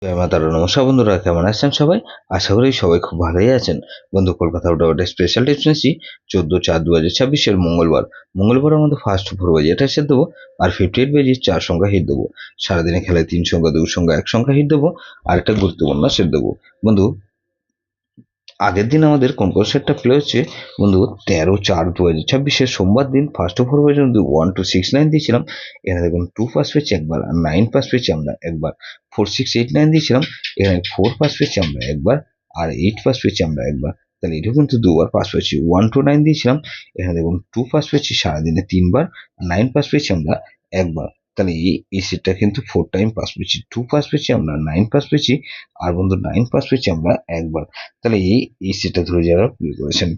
জয় মা তারা। নমস্কার বন্ধুরা, কেমন আছেন সবাই? আশা করি সবাই খুব ভালোই আছেন। বন্ধু, কলকাতা আউট স্পেশাল টিপস নিচ্ছি 14/4/2026 মঙ্গলবার আমাদের ফার্স্ট 4 বাজে এটা সেট দেবো, আর 58 বাজে 4 সংখ্যা হিট দেবো। সারাদিনে খেলায় 3 সংখ্যা 2 সংখ্যা 1 সংখ্যা হিট দেবো, আর একটা গুরুত্বপূর্ণ সেট দেবো। বন্ধু, আগের দিন আমাদের কোন সেটটা প্লে হচ্ছে বন্ধু? 13/4/2026 সোমবার দিন ফার্স্ট ওভার পর্যন্ত 1-2-6-9 দিয়েছিলাম। এখানে দেখুন 2 পাস পেয়েছি একবার, আর 9 পাস পেয়েছি আমরা একবার। 4-6-8-9 দিয়েছিলাম, এখানে 4 পাস পেয়েছি আমরা একবার, আর 8 পাস পেয়েছি আমরা একবার। তাহলে এটাও কিন্তু দুবার পাস পেয়েছি। 1-2-9 দিয়েছিলাম, এখানে দেখুন 2 পাস পেয়েছি সারাদিনে 3 বার, 9 পাস পেয়েছি আমরা একবার। তাহলে এই সেটটা কিন্তু 4 টাইম পাস পেয়েছি। 2 পাস পেয়েছি আমরা, 9 পাস পেয়েছি, আর বন্ধু 9 পাস পেয়েছি আমরা একবার। তাহলে এই সেটটা ধরে যারা প্লে করেছেন।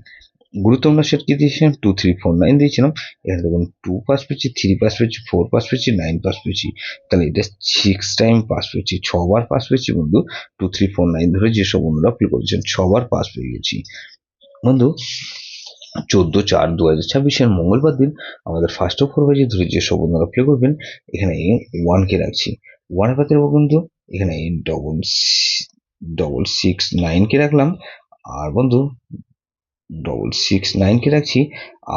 গুরুত্বপূর্ণ সেট কি দিয়েছিলাম? 2-3-4-9 দিয়েছিলাম, এখানে দেখুন 2 পাস পেয়েছি, 3 পাস পেয়েছি, 4 পাস পেয়েছি, 9 পাস পেয়েছি। তাহলে এটা 6 টাইম পাস পেয়েছি, 6 বার পাস পেয়েছি বন্ধু। 2-3-4-9 ধরে যেসব বন্ধুরা প্লে করেছেন 6 বার পাস পেয়ে গেছি বন্ধু। 14/4/2026 মঙ্গলবার দিন আমাদের ফার্স্ট অফ 4 বাজে ধরে যেসব বন্ধুরা প্লে করবেন, এখানে 1 কে রাখছি। 1 এর পাতে বন্ধু এখানে 669 কে রাখলাম, আর বন্ধু 669 কে রাখছি,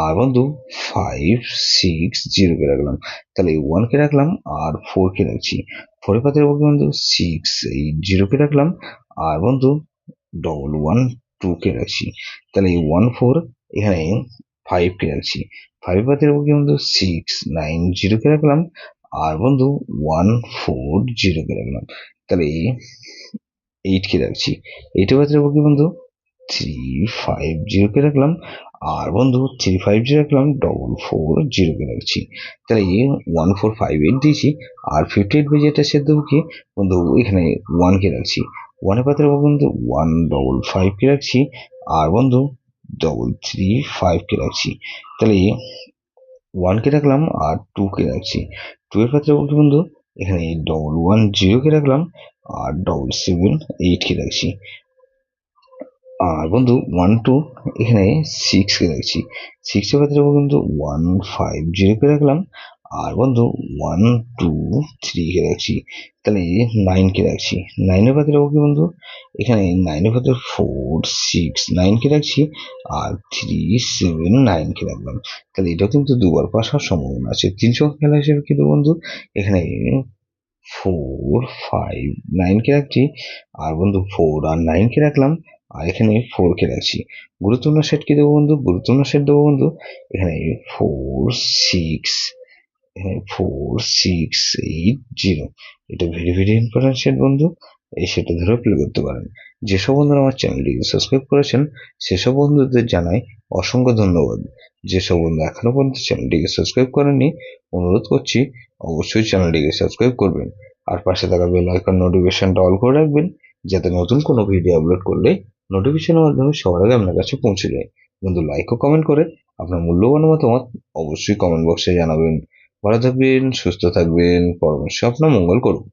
আর বন্ধু 560 কে রাখলাম। তাহলে 1 কে রাখলাম, আর 4 কে রাখছি। 4 এর পাতে বন্ধু 680 কে রাখলাম, আর বন্ধু 112 কে রাখছি। তাহলে 14 এখানে 5 কে রাখছি। 5 এর পাতে বন্ধু 690 কে রাখলাম, আর বন্ধু 140 কে রাখলাম। তাহলে 8 কে রাখছি। 8 এর পাতে বন্ধু 350 কে রাখলাম, আর বন্ধু 350 রাখলাম, 440 কে রাখছি। তাহলে 1458 দিয়েছি, আর 58 বেজে এটা সেট দেবো কি বন্ধু? এখানে 1 কে রাখছি। 1 এর পাত্রে বন্ধু 155 কে রাখছি, আর বন্ধু 335 কে রাখছি। তাহলে 1 কে রাখলাম, আর 2 কে রাখছি। 2 এর পাত্রে বন্ধু এখানে 110 কে রাখলাম, আর 778 কে রাখছি। আর বন্ধু 1-2 এখানে 6 কে রাখছি। 6 এর পাত্রে বন্ধু 150 কে রাখলাম, আর বন্ধু 123 কে রাখছি। তাহলে 9 কে রাখছি। 9 এর পাত্রে বন্ধু এখানে 9 এর পাত্রে 469 কে রাখছি, আর 379 কে রাখলাম। তাহলে এটাও কিন্তু দুবার পাস হওয়ার সম্ভাবনা আছে। 3 সংখ্যা খেলা হিসেবে কিন্তু বন্ধু এখানে 459 কে রাখছি, আর বন্ধু 4 আর 9 কে রাখলাম, আর এখানে 4 কে রাখছি। গুরুত্বপূর্ণ সেট কি দেবো বন্ধু? গুরুত্বপূর্ণ সেট দেবো বন্ধু এখানে 4680। এটা ভেরি ভেরি ইম্পর্টেন্ট সেট বন্ধু। এই সেটটা ধরে প্লে করতে পারেন। যেসব বন্ধুরা আমার চ্যানেলটিকে সাবস্ক্রাইব করেছেন সেসব বন্ধুদের জানাই অসংখ্য ধন্যবাদ। যেসব বন্ধু এখনো পর্যন্ত চ্যানেলটিকে সাবস্ক্রাইব করেননি, অনুরোধ করছি অবশ্যই চ্যানেলটিকে সাবস্ক্রাইব করবেন, আর পাশে থাকা বেল আইকন নোটিফিকেশনটা অল করে রাখবেন, যাতে নতুন কোনো ভিডিও আপলোড করলে নোটিফিকেশনের মাধ্যমে সবার আগে আপনার কাছে পৌঁছে যায়। বন্ধু, লাইক ও কমেন্ট করে আপনার মূল্যবান মতামত অবশ্যই কমেন্ট বক্সে জানাবেন। ভালো থাকবেন, সুস্থ থাকবেন, পরমেশ্বর আপনার মঙ্গল করুন।